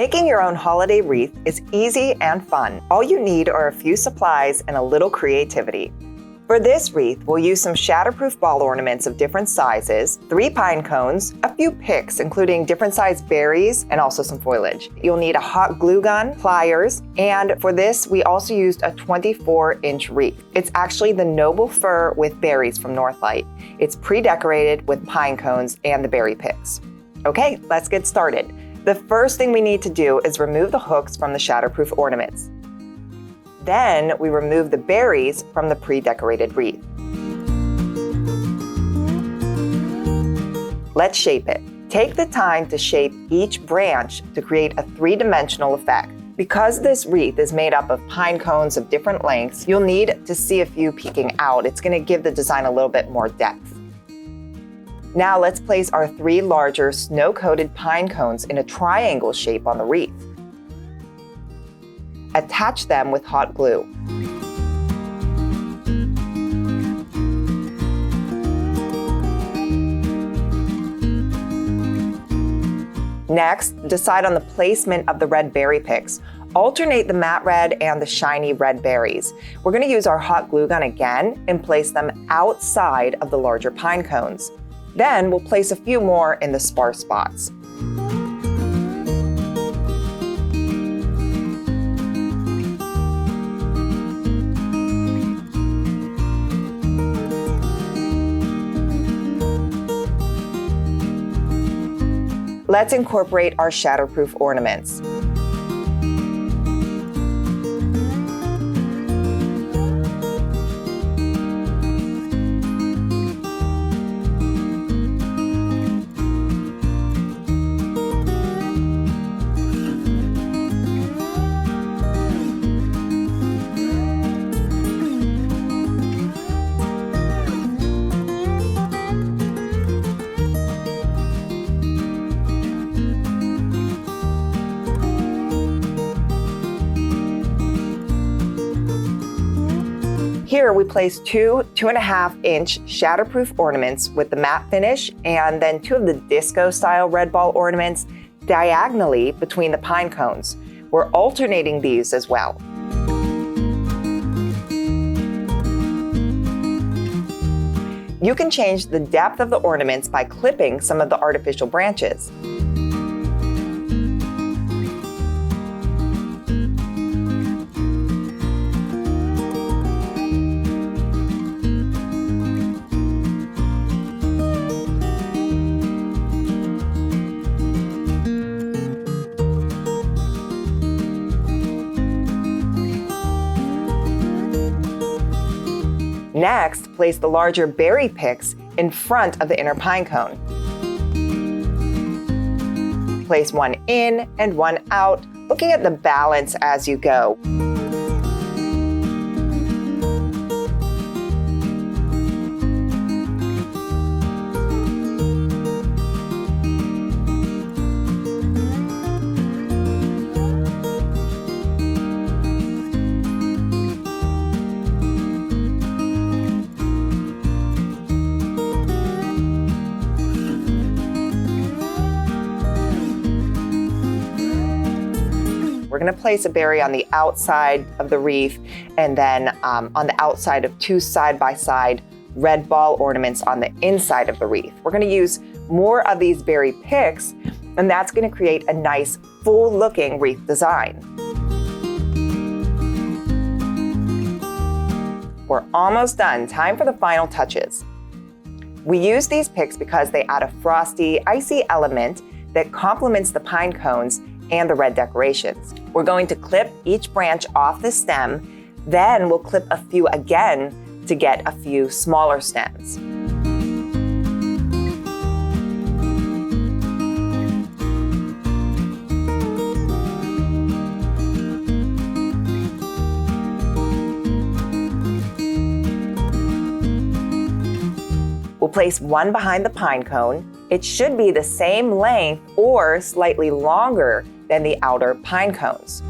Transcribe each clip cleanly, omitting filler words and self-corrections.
Making your own holiday wreath is easy and fun. All you need are a few supplies and a little creativity. For this wreath, we'll use some shatterproof ball ornaments of different sizes, 3 pine cones, a few picks including different sized berries, and also some foliage. You'll need a hot glue gun, pliers, and for this we also used a 24-inch wreath. It's actually the noble fir with berries from Northlight. It's pre-decorated with pine cones and the berry picks. Okay, let's get started. The first thing we need to do is remove the hooks from the shatterproof ornaments. Then we remove the berries from the pre-decorated wreath. Let's shape it. Take the time to shape each branch to create a 3-dimensional effect. Because this wreath is made up of pine cones of different lengths, you'll need to see a few peeking out. It's going to give the design a little bit more depth. Now let's place our 3 larger snow-coated pine cones in a triangle shape on the wreath. Attach them with hot glue. Next, decide on the placement of the red berry picks. Alternate the matte red and the shiny red berries. We're going to use our hot glue gun again and place them outside of the larger pine cones. Then we'll place a few more in the sparse spots. Let's incorporate our shatterproof ornaments. Here we place 2 2.5-inch shatterproof ornaments with the matte finish and then 2 of the disco style red ball ornaments diagonally between the pine cones. We're alternating these as well. You can change the depth of the ornaments by clipping some of the artificial branches. Next, place the larger berry picks in front of the inner pine cone. Place one in and one out, looking at the balance as you go. We're going to place a berry on the outside of the wreath and then on the outside of 2 side-by-side red ball ornaments on the inside of the wreath. We're going to use more of these berry picks, and that's going to create a nice full-looking wreath design. We're almost done. Time for the final touches. We use these picks because they add a frosty, icy element that complements the pine cones and the red decorations. We're going to clip each branch off the stem, then we'll clip a few again to get a few smaller stems. We'll place one behind the pine cone. It should be the same length or slightly longer than the outer pine cones.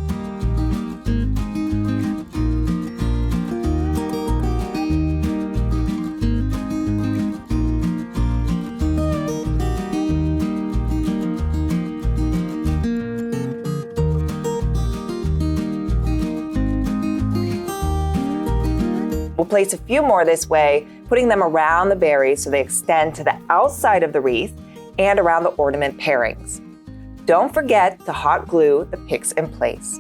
place a few more this way, putting them around the berries so they extend to the outside of the wreath and around the ornament pairings. Don't forget to hot glue the picks in place.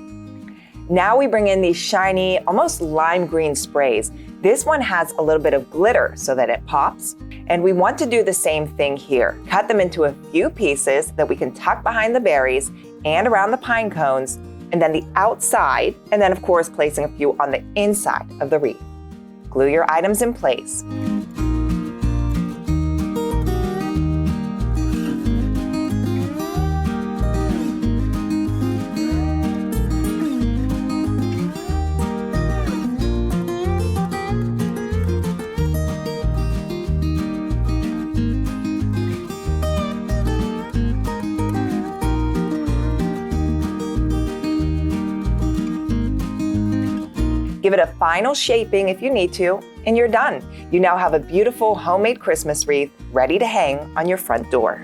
Now we bring in these shiny, almost lime green sprays. This one has a little bit of glitter so that it pops. And we want to do the same thing here. Cut them into a few pieces that we can tuck behind the berries and around the pine cones, and then the outside, and then of course placing a few on the inside of the wreath. Glue your items in place. Give it a final shaping if you need to, and you're done. You now have a beautiful homemade Christmas wreath ready to hang on your front door.